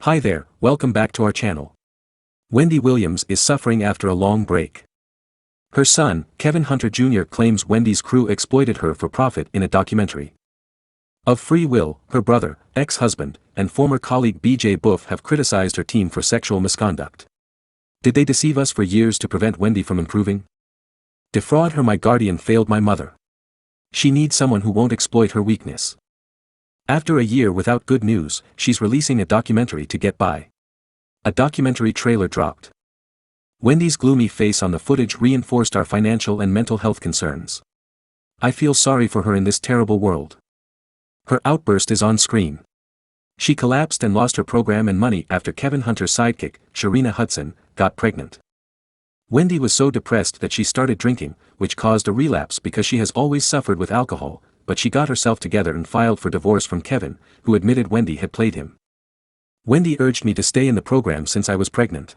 Hi there, welcome back to our channel. Wendy Williams is suffering after a long break. Her son, Kevin Hunter Jr. claims Wendy's crew exploited her for profit in a documentary. Of free will, her brother, ex-husband, and former colleague BJ Boof have criticized her team for sexual misconduct. Did they deceive us for years to prevent Wendy from improving? Defraud her. My guardian failed my mother. She needs someone who won't exploit her weakness. After a year without good news, she's releasing a documentary to get by. A documentary trailer dropped. Wendy's gloomy face on the footage reinforced our financial and mental health concerns. I feel sorry for her in this terrible world. Her outburst is on screen. She collapsed and lost her program and money after Kevin Hunter's sidekick, Sharina Hudson, got pregnant. Wendy was so depressed that she started drinking, which caused a relapse because she has always suffered with alcohol, but she got herself together and filed for divorce from Kevin, who admitted Wendy had played him. Wendy urged me to stay in the program since I was pregnant.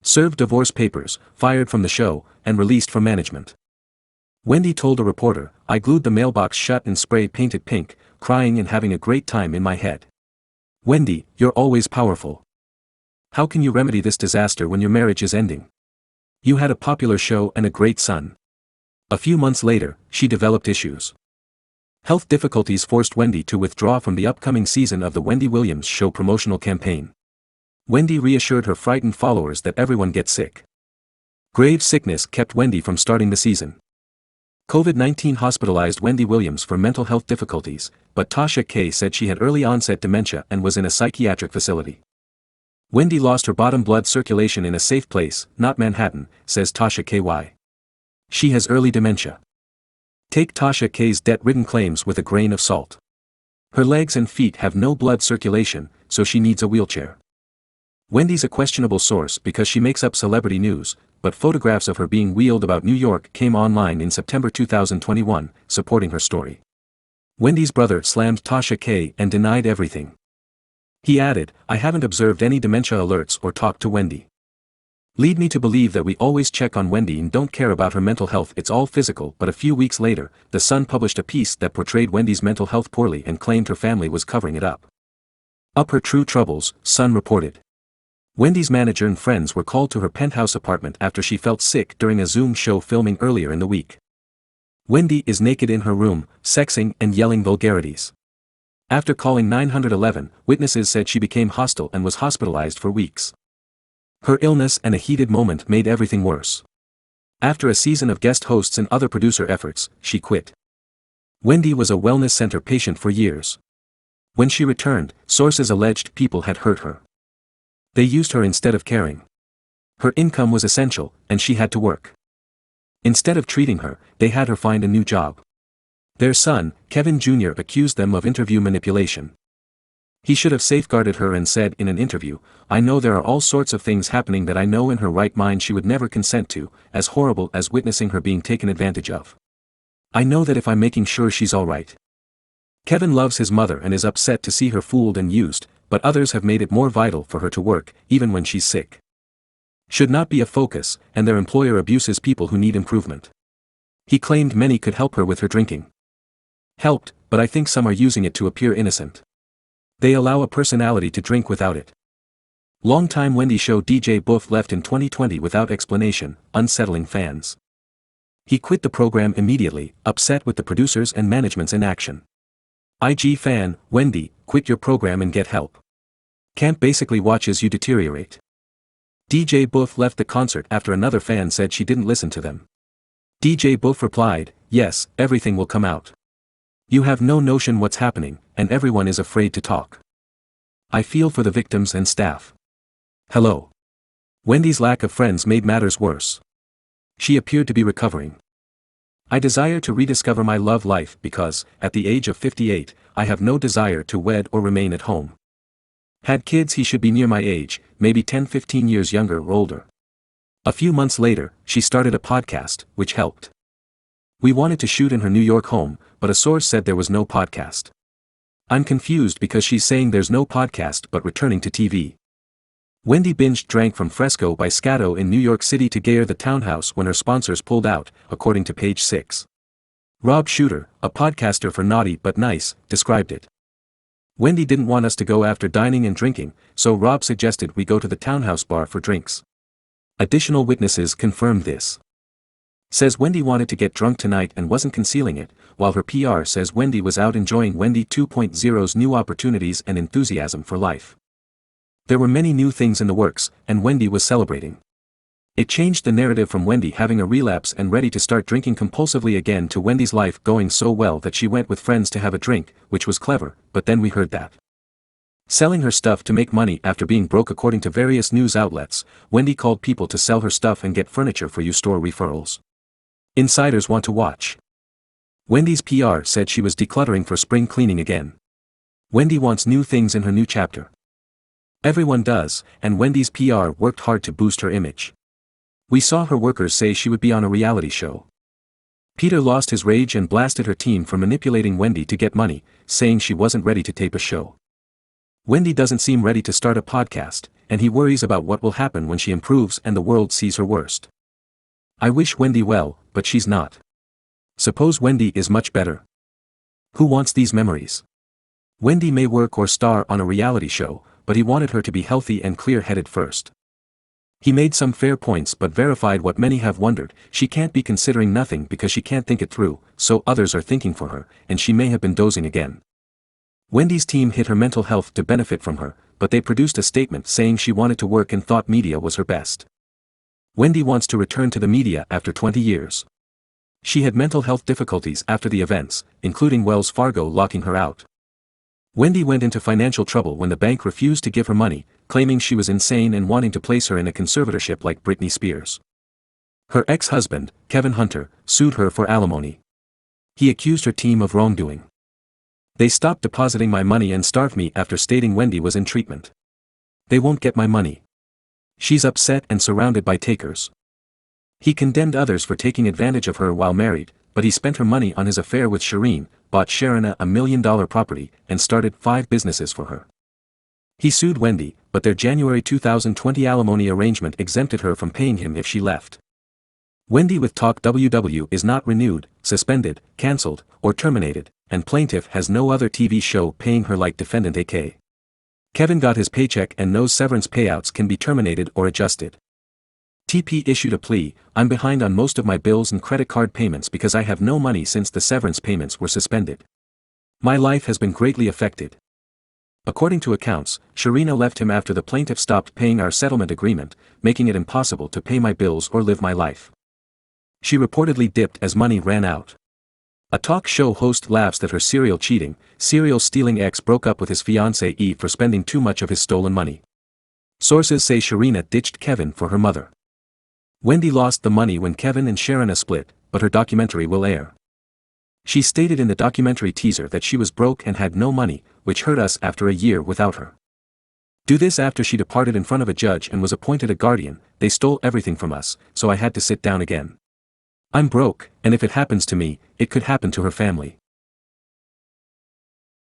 Served divorce papers, fired from the show, and released from management. Wendy told a reporter, I glued the mailbox shut and spray painted pink, crying and having a great time in my head. Wendy, you're always powerful. How can you remedy this disaster when your marriage is ending? You had a popular show and a great son. A few months later, she developed issues. Health difficulties forced Wendy to withdraw from the upcoming season of the Wendy Williams Show promotional campaign. Wendy reassured her frightened followers that everyone gets sick. Grave sickness kept Wendy from starting the season. COVID-19 hospitalized Wendy Williams for mental health difficulties, but Tasha K said she had early onset dementia and was in a psychiatric facility. Wendy lost her bottom blood circulation in a safe place, not Manhattan, says Tasha K.Y. She has early dementia. Take Tasha K's debt-ridden claims with a grain of salt. Her legs and feet have no blood circulation, so she needs a wheelchair. Wendy's a questionable source because she makes up celebrity news, but photographs of her being wheeled about New York came online in September 2021, supporting her story. Wendy's brother slammed Tasha K and denied everything. He added, I haven't observed any dementia alerts or talked to Wendy. Lead me to believe that we always check on Wendy and don't care about her mental health. It's all physical. But a few weeks later, The Sun published a piece that portrayed Wendy's mental health poorly and claimed her family was covering it up. Her true troubles, Sun reported. Wendy's manager and friends were called to her penthouse apartment after she felt sick during a Zoom show filming earlier in the week. Wendy is naked in her room, sexing and yelling vulgarities. After calling 911, witnesses said she became hostile and was hospitalized for weeks. Her illness and a heated moment made everything worse. After a season of guest hosts and other producer efforts, she quit. Wendy was a wellness center patient for years. When she returned, sources alleged people had hurt her. They used her instead of caring. Her income was essential, and she had to work. Instead of treating her, they had her find a new job. Their son, Kevin Jr., accused them of interview manipulation. He should have safeguarded her and said in an interview, I know there are all sorts of things happening that I know in her right mind she would never consent to, as horrible as witnessing her being taken advantage of. I know that if I'm making sure she's all right. Kevin loves his mother and is upset to see her fooled and used, but others have made it more vital for her to work, even when she's sick. Should not be a focus, and their employer abuses people who need improvement. He claimed many could help her with her drinking. Helped, but I think some are using it to appear innocent. They allow a personality to drink without it. Longtime Wendy show BJ Boof left in 2020 without explanation, unsettling fans. He quit the program immediately, upset with the producers and management's inaction. IG fan, Wendy, quit your program and get help. Camp basically watches you deteriorate. DJ Boof left the concert after another fan said she didn't listen to them. DJ Boof replied, yes, everything will come out. You have no notion what's happening, and everyone is afraid to talk. I feel for the victims and staff. Hello. Wendy's lack of friends made matters worse. She appeared to be recovering. I desire to rediscover my love life because, at the age of 58, I have no desire to wed or remain at home. Had kids he should be near my age, maybe 10-15 years younger or older. A few months later, she started a podcast, which helped. We wanted to shoot in her New York home, but a source said there was no podcast. I'm confused because she's saying there's no podcast but returning to TV. Wendy binged drank from Fresco by Scatto in New York City to gear the townhouse when her sponsors pulled out, according to Page 6. Rob Shooter, a podcaster for Naughty But Nice, described it. Wendy didn't want us to go after dining and drinking, so Rob suggested we go to the townhouse bar for drinks. Additional witnesses confirmed this. Says Wendy wanted to get drunk tonight and wasn't concealing it, while her PR says Wendy was out enjoying Wendy 2.0's new opportunities and enthusiasm for life. There were many new things in the works, and Wendy was celebrating. It changed the narrative from Wendy having a relapse and ready to start drinking compulsively again to Wendy's life going so well that she went with friends to have a drink, which was clever, but then we heard that. Selling her stuff to make money after being broke. According to various news outlets, Wendy called people to sell her stuff and get furniture for U-Store referrals. Insiders want to watch. Wendy's PR said she was decluttering for spring cleaning again. Wendy wants new things in her new chapter. Everyone does, and Wendy's PR worked hard to boost her image. We saw her workers say she would be on a reality show. Peter lost his rage and blasted her team for manipulating Wendy to get money, saying she wasn't ready to tape a show. Wendy doesn't seem ready to start a podcast, and he worries about what will happen when she improves and the world sees her worst. I wish Wendy well, but she's not. Suppose Wendy is much better. Who wants these memories? Wendy may work or star on a reality show, but he wanted her to be healthy and clear-headed first. He made some fair points but verified what many have wondered: she can't be considering nothing because she can't think it through, so others are thinking for her, and she may have been dozing again. Wendy's team hit her mental health to benefit from her, but they produced a statement saying she wanted to work and thought media was her best. Wendy wants to return to the media after 20 years. She had mental health difficulties after the events, including Wells Fargo locking her out. Wendy went into financial trouble when the bank refused to give her money, claiming she was insane and wanting to place her in a conservatorship like Britney Spears. Her ex-husband, Kevin Hunter, sued her for alimony. He accused her team of wrongdoing. They stopped depositing my money and starved me after stating Wendy was in treatment. They won't get my money. She's upset and surrounded by takers. He condemned others for taking advantage of her while married, but he spent her money on his affair with Shireen, bought Sharon a $1 million property, and started 5 businesses for her. He sued Wendy, but their January 2020 alimony arrangement exempted her from paying him if she left. Wendy with Talk WW is not renewed, suspended, cancelled, or terminated, and plaintiff has no other TV show paying her like defendant AK. Kevin got his paycheck and knows severance payouts can be terminated or adjusted. TP issued a plea: I'm behind on most of my bills and credit card payments because I have no money since the severance payments were suspended. My life has been greatly affected. According to accounts, Sharina left him after the plaintiff stopped paying our settlement agreement, making it impossible to pay my bills or live my life. She reportedly dipped as money ran out. A talk show host laughs that her serial stealing ex broke up with his fiancée Eve for spending too much of his stolen money. Sources say Sharina ditched Kevin for her mother. Wendy lost the money when Kevin and Sharina split, but her documentary will air. She stated in the documentary teaser that she was broke and had no money, which hurt us after a year without her. Do this after she departed in front of a judge and was appointed a guardian. They stole everything from us, so I had to sit down again. I'm broke, and if it happens to me, it could happen to her family.